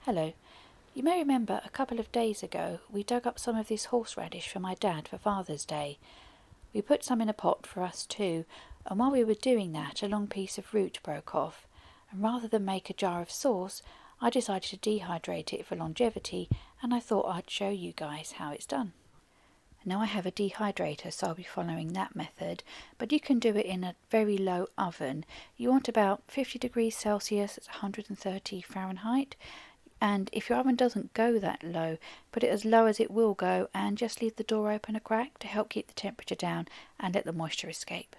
Hello. You may remember a couple of days ago we dug up some of this horseradish for my dad for Father's Day. We put some in a pot for us too, and while we were doing that a long piece of root broke off, and rather than make a jar of sauce I decided to dehydrate it for longevity, and I thought I'd show you guys how it's done. Now I have a dehydrator, so I'll be following that method, but you can do it in a very low oven. You want about 50 degrees Celsius, it's 130 Fahrenheit. And if your oven doesn't go that low, put it as low as it will go and just leave the door open a crack to help keep the temperature down and let the moisture escape.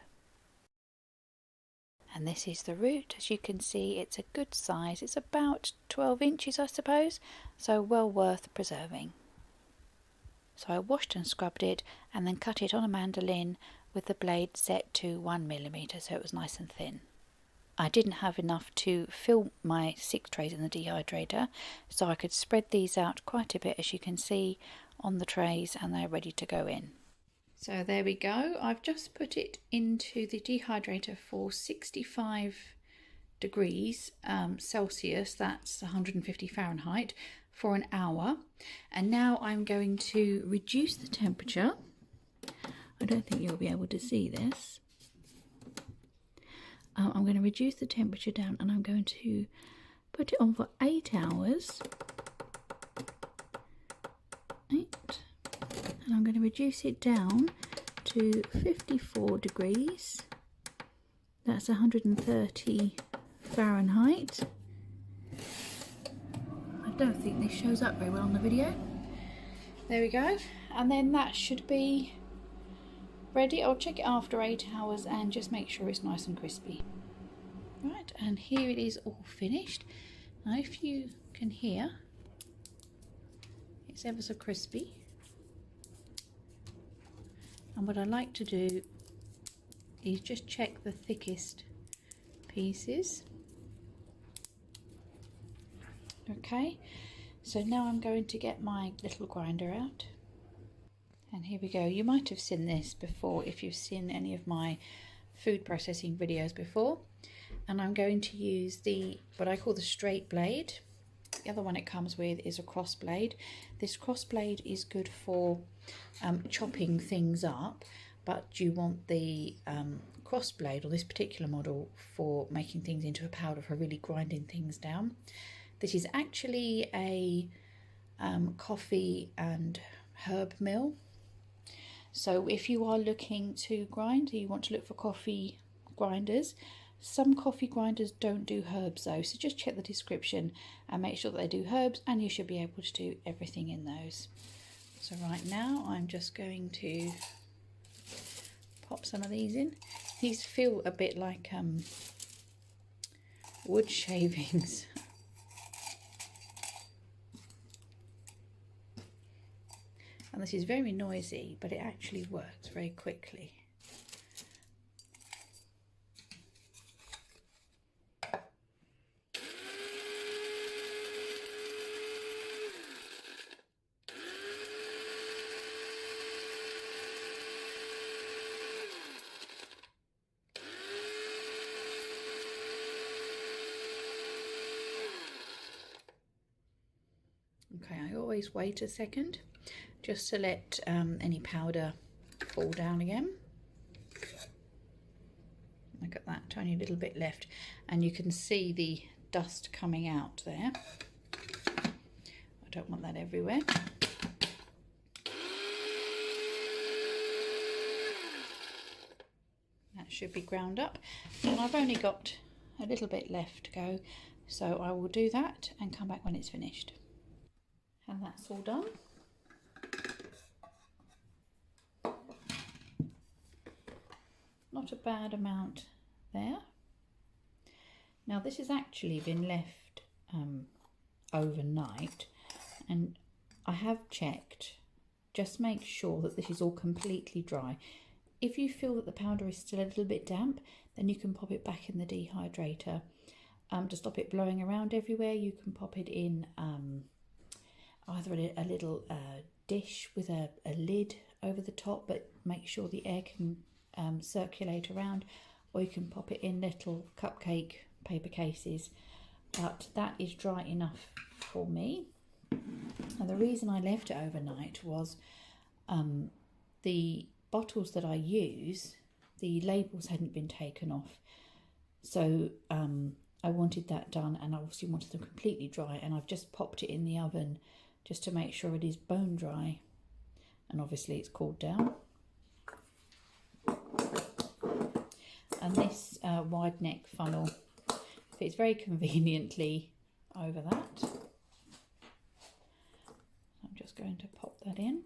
And this is the root. As you can see, it's a good size. It's about 12 inches, I suppose, so well worth preserving. So I washed and scrubbed it and then cut it on a mandolin with the blade set to 1mm, so it was nice and thin. I didn't have enough to fill my 6 trays in the dehydrator, so I could spread these out quite a bit, as you can see on the trays, and they're ready to go in. So there we go. I've just put it into the dehydrator for 65 degrees Celsius, that's 150 Fahrenheit, for an hour. And now I'm going to reduce the temperature. I don't think you'll be able to see this. I'm going to reduce the temperature down and I'm going to put it on for 8 hours. 8. And I'm going to reduce it down to 54 degrees. That's 130 Fahrenheit. I don't think this shows up very well on the video. There we go. And then that should be ready. I'll check it after 8 hours and just make sure it's nice and crispy. Right, and here it is all finished. Now if you can hear, it's ever so crispy. And what I like to do is just check the thickest pieces. Okay, so now I'm going to get my little grinder out. And here we go. You might have seen this before if you've seen any of my food processing videos before. And I'm going to use what I call the straight blade. The other one it comes with is a cross blade. This cross blade is good for chopping things up, but you want the cross blade, or this particular model, for making things into a powder, for really grinding things down. This is actually a coffee and herb mill. So if you are looking to grind, you want to look for coffee grinders. Some coffee grinders don't do herbs though, so just check the description and make sure that they do herbs, and you should be able to do everything in those. So right now I'm just going to pop some of these in. These feel a bit like wood shavings. And this is very noisy, but it actually works very quickly. Okay, I always wait a second just to let any powder fall down again. Look at that, only a little bit left, and you can see the dust coming out there. I don't want that everywhere. That should be ground up, and I've only got a little bit left to go, so I will do that and come back when it's finished. And that's all done. Not a bad amount there. Now this has actually been left overnight, and I have checked. Just make sure that this is all completely dry. If you feel that the powder is still a little bit damp, then you can pop it back in the dehydrator. To stop it blowing around everywhere, you can pop it in either a little dish with a lid over the top, but make sure the air can circulate around, or you can pop it in little cupcake paper cases, but that is dry enough for me. And the reason I left it overnight was the bottles that I use, the labels hadn't been taken off. So I wanted that done, and I obviously wanted them completely dry, and I've just popped it in the oven just to make sure it is bone dry, and obviously it's cooled down. And this wide neck funnel fits very conveniently over that. I'm just going to pop that in.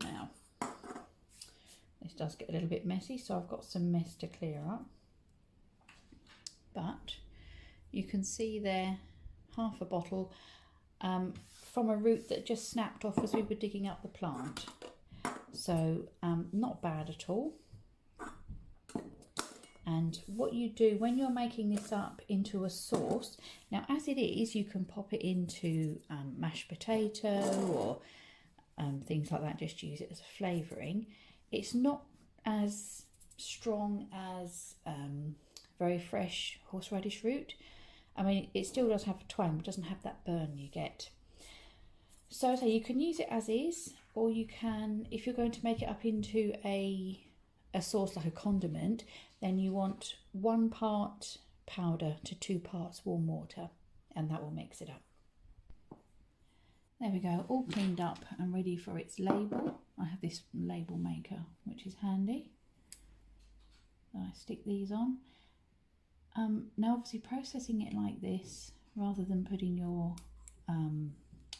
Now, this does get a little bit messy, so I've got some mess to clear up. But you can see there half a bottle from a root that just snapped off as we were digging up the plant. So not bad at all. And what you do when you're making this up into a sauce, now as it is, you can pop it into mashed potato or things like that, just use it as a flavouring. It's not as strong as very fresh horseradish root. I mean, it still does have a twang, but doesn't have that burn you get. So you can use it as is, or you can, if you're going to make it up into a sauce like a condiment, then you want 1 part powder to 2 parts warm water, and that will mix it up. There we go, all cleaned up and ready for its label. I have this label maker, which is handy. I stick these on. Now obviously processing it like this, rather than putting your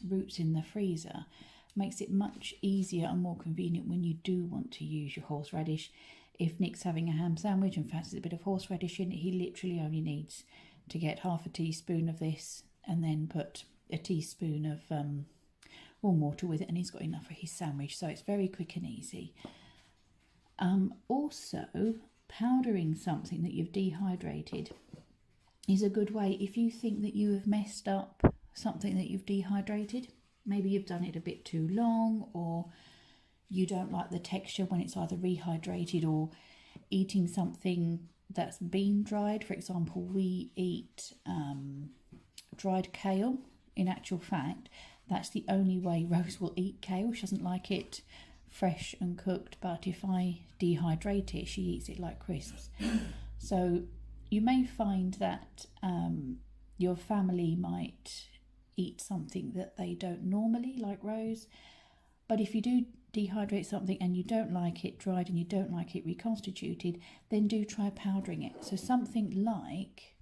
roots in the freezer, makes it much easier and more convenient when you do want to use your horseradish. If Nick's having a ham sandwich and fancies a bit of horseradish in it, he literally only needs to get half a teaspoon of this and then put a teaspoon of warm water with it, and he's got enough for his sandwich. So it's very quick and easy. Also, powdering something that you've dehydrated is a good way if you think that you have messed up something that you've dehydrated. Maybe you've done it a bit too long, or you don't like the texture when it's either rehydrated or eating something that's been dried. For example, we eat dried kale. In actual fact, that's the only way Rose will eat kale. She doesn't like it fresh and cooked, but if I dehydrate it, she eats it like crisps. So you may find that your family might eat something that they don't normally, like Rose. But if you do dehydrate something and you don't like it dried and you don't like it reconstituted, then do try powdering it. So something like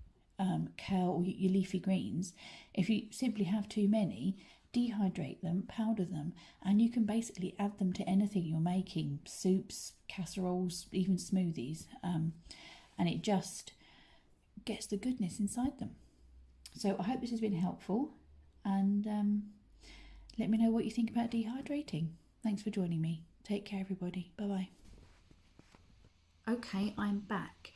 kale or your leafy greens, if you simply have too many, dehydrate them, powder them, and you can basically add them to anything you're making, soups, casseroles, even smoothies, and it just gets the goodness inside them. So I hope this has been helpful, and let me know what you think about dehydrating. Thanks for joining me. Take care, everybody. Bye-bye. Okay, I'm back.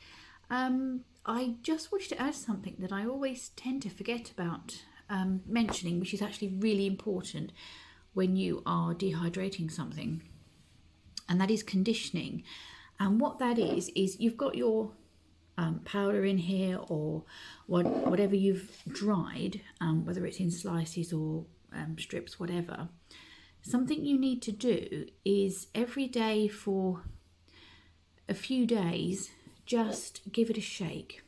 I just wanted to add something that I always tend to forget about mentioning, which is actually really important when you are dehydrating something, and that is conditioning. And what that is you've got your powder in here, or whatever you've dried, whether it's in slices or strips, whatever. Something you need to do is every day for a few days, just give it a shake.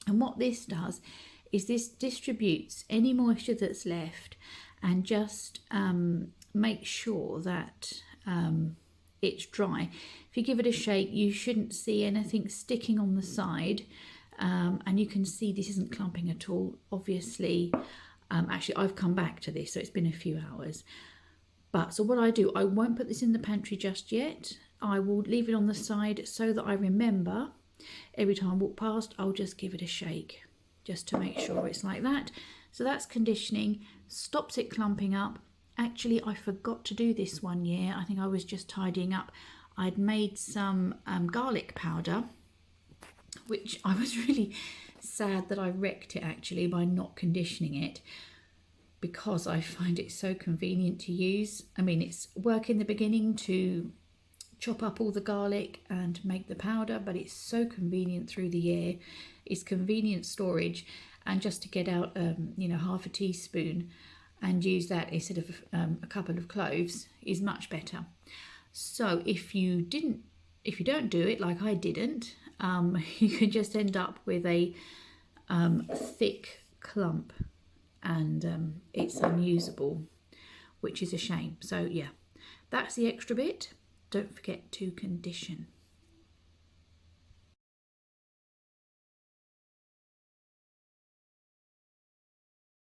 And what this does is this distributes any moisture that's left, and just make sure that it's dry. If you give it a shake, you shouldn't see anything sticking on the side, and you can see this isn't clumping at all. Obviously, actually I've come back to this, so it's been a few hours. But so what I do, I won't put this in the pantry just yet. I will leave it on the side so that I remember every time I walk past, I'll just give it a shake just to make sure it's like that. So that's conditioning, stops it clumping up. Actually, I forgot to do this one year. I think I was just tidying up. I'd made some garlic powder, which I was really sad that I wrecked it actually by not conditioning it, because I find it so convenient to use. I mean, it's work in the beginning to chop up all the garlic and make the powder, but it's so convenient through the year. It's convenient storage, and just to get out you know, half a teaspoon and use that instead of a couple of cloves is much better. So if you don't do it like I didn't, you could just end up with a thick clump, and it's unusable, which is a shame. So yeah, that's the extra bit. Don't forget to condition.